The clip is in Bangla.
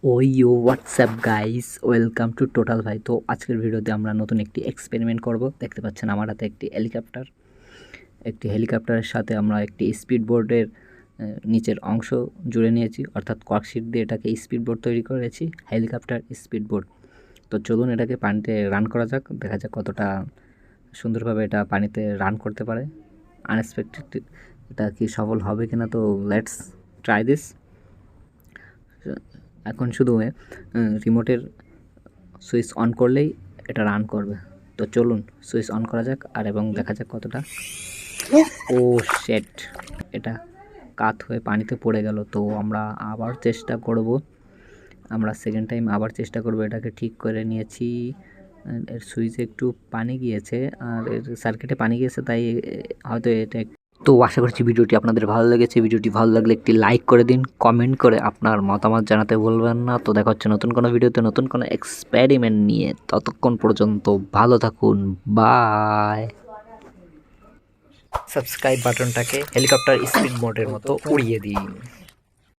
O you what's up guys, welcome to total ভাই। তো আজকের ভিডিওতে আমরা নতুন একটি এক্সপেরিমেন্ট করব। দেখতে পাচ্ছেন আমার হাতে একটি হেলিকপ্টারের সাথে আমরা একটি স্পিড বোর্ডের নিচের অংশ জুড়ে নিয়েছি, অর্থাৎ কর্কশিট দিয়ে এটাকে স্পিড বোর্ড তৈরি করেছি, হেলিকপ্টার স্পিড বোর্ড। তো চলুন এটাকে পানিতে রান করা যাক, দেখা যাক কতটা সুন্দরভাবে এটা পানিতে রান করতে পারে। আনএক্সপেক্টেড এটা কি সফল হবে কিনা, তো লেটস ট্রাই দিস। এখন শুধু রিমোটের সুইচ অন করলেই এটা রান করবে। তো চলুন সুইচ অন করা যাক এবং দেখা যাক কতটা। ও শেট, এটা কাত হয়ে পানিতে পড়ে গেল। তো আমরা আবার চেষ্টা করব, আমরা সেকেন্ড টাইম আবার চেষ্টা করব। এটাকে ঠিক করে নিয়েছি, এর সুইচে একটু পানি গিয়েছে আর এর সার্কিটে পানি গিয়েছে, তাই হয়তো এটা। তো আশা করছি ভিডিওটি আপনাদের ভালো লেগেছে। ভিডিওটি ভালো লাগলে একটি লাইক করে দিন, কমেন্ট করে আপনার মতামত জানাতে ভুলবেন না। তো দেখা হচ্ছে নতুন কোনো ভিডিওতে, নতুন কোনো এক্সপেরিমেন্ট নিয়ে। ততক্ষণ পর্যন্ত ভালো থাকুন, বাই। সাবস্ক্রাইব বাটনটাকে হেলিকপ্টার স্পিড মোডের মতো উড়িয়ে দিন।